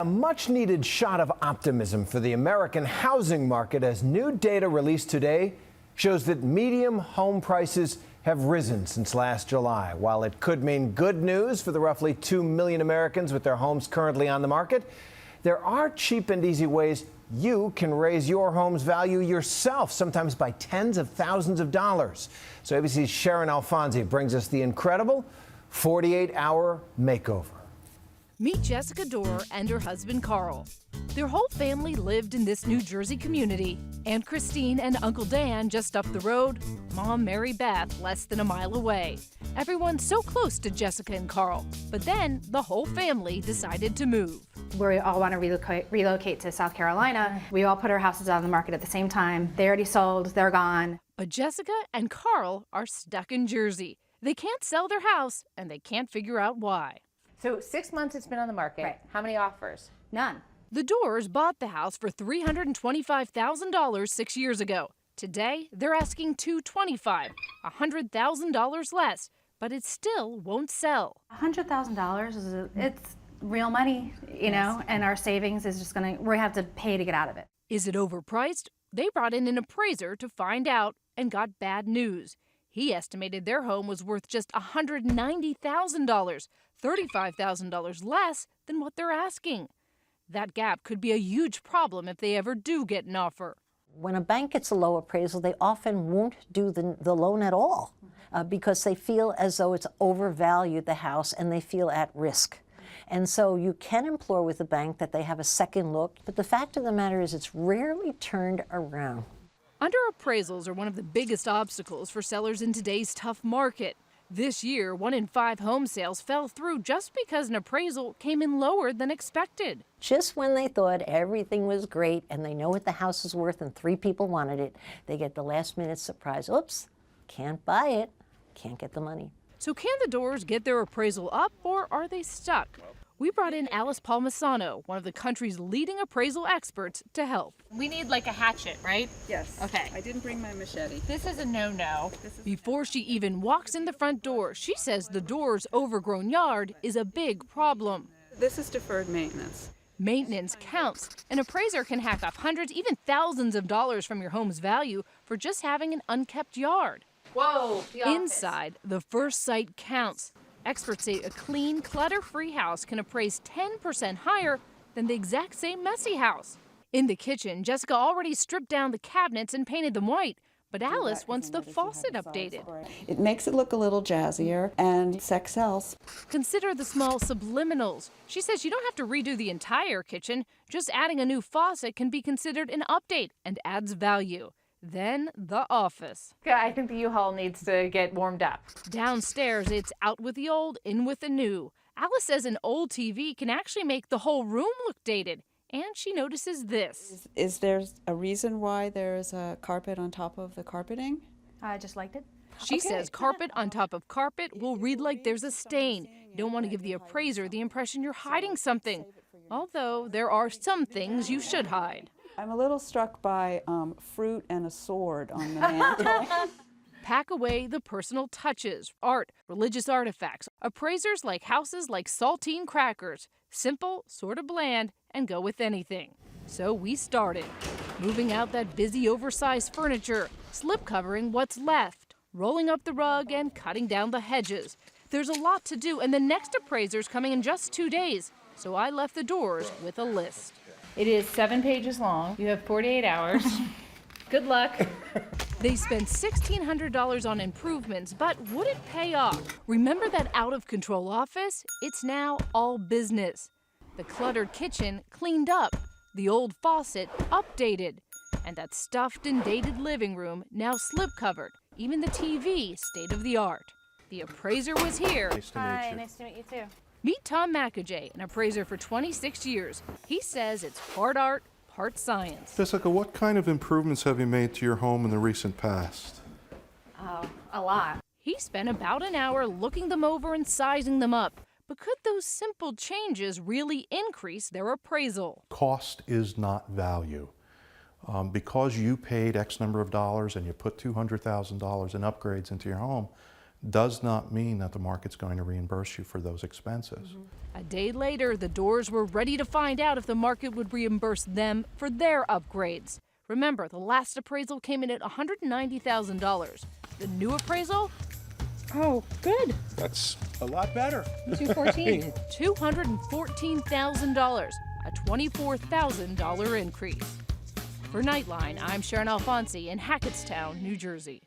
A much-needed shot of optimism for the American housing market as new data released today shows that median home prices have risen since last July. While it could mean good news for the roughly 2 million Americans with their homes currently on the market, there are cheap and easy ways you can raise your home's value yourself, sometimes by tens of thousands of dollars. So ABC's Sharon Alfonsi brings us the incredible 48-hour makeover. Meet Jessica Dorr and her husband, Carl. Their whole family lived in this New Jersey community. Aunt Christine and Uncle Dan just up the road, Mom Mary Beth less than a mile away. Everyone so close to Jessica and Carl. But then the whole family decided to move. We all want to relocate to South Carolina. We all put our houses on the market at the same time. They already sold, they're gone. But Jessica and Carl are stuck in Jersey. They can't sell their house and they can't figure out why. So 6 months it's been on the market. Right. How many offers? None. The Doors bought the house for $325,000 6 years ago. Today, they're asking $225,000, $100,000 less, but it still won't sell. $100,000 it's real money, you know, and our savings is just we have to pay to get out of it. Is it overpriced? They brought in an appraiser to find out and got bad news. He estimated their home was worth just $190,000, $35,000 less than what they're asking. That gap could be a huge problem if they ever do get an offer. When a bank gets a low appraisal, they often won't do the loan at all because they feel as though it's overvalued the house and they feel at risk. And so you can implore with the bank that they have a second look, but the fact of the matter is it's rarely turned around. Under appraisals are one of the biggest obstacles for sellers in today's tough market. This year, 1 in 5 home sales fell through just because an appraisal came in lower than expected. Just when they thought everything was great and they know what the house is worth and 3 people wanted it, they get the last-minute surprise. Oops, can't buy it, can't get the money. So can the Doors get their appraisal up, or are they stuck? We brought in Alice Palmisano, one of the country's leading appraisal experts, to help. We need like a hatchet, right? Yes. Okay. I didn't bring my machete. This is a no-no. Before she even walks in the front door, she says the Doors' overgrown yard is a big problem. This is deferred maintenance. Maintenance counts. An appraiser can hack off hundreds, even thousands of dollars from your home's value for just having an unkept yard. Whoa. Inside, the first sight counts. Experts say a clean, clutter-free house can appraise 10% higher than the exact same messy house. In the kitchen, Jessica already stripped down the cabinets and painted them white, but Alice wants the faucet updated. It makes it look a little jazzier, and sex sells. Consider the small subliminals. She says you don't have to redo the entire kitchen. Just adding a new faucet can be considered an update and adds value. Then the office. I think the U-Haul needs to get warmed up. Downstairs, it's out with the old, in with the new. Alice says an old TV can actually make the whole room look dated. And she notices this. Is there a reason why there is a carpet on top of the carpeting? I just liked it. She says carpet on top of carpet will read like there's a stain. You don't want to give the appraiser the impression you're hiding something. Although there are some things you should hide. I'm a little struck by fruit and a sword on the mantle. Pack away the personal touches, art, religious artifacts. Appraisers like houses like saltine crackers. Simple, sort of bland, and go with anything. So we started. Moving out that busy, oversized furniture, slip covering what's left, rolling up the rug, and cutting down the hedges. There's a lot to do, and the next appraiser's coming in just 2 days. So I left the Doors with a list. It is 7 pages long. You have 48 hours. Good luck. They spent $1,600 on improvements, but would it pay off? Remember that out-of-control office? It's now all business. The cluttered kitchen cleaned up, the old faucet updated, and that stuffed and dated living room now slip-covered. Even the TV, state-of-the-art. The appraiser was here. Nice to meet you too. Meet Tom McAjay, an appraiser for 26 years. He says it's part art, part science. Jessica, what kind of improvements have you made to your home in the recent past? Oh, a lot. He spent about an hour looking them over and sizing them up. But could those simple changes really increase their appraisal? Cost is not value. Because you paid X number of dollars and you put $200,000 in upgrades into your home, does not mean that the market's going to reimburse you for those expenses. A day later, the Doors were ready to find out if the market would reimburse them for their upgrades. Remember, the last appraisal came in at $190,000. The new appraisal? Oh, good. That's a lot better. 214. $214,000, a $24,000 increase. For Nightline, I'm Sharon Alfonsi in Hackettstown, New Jersey.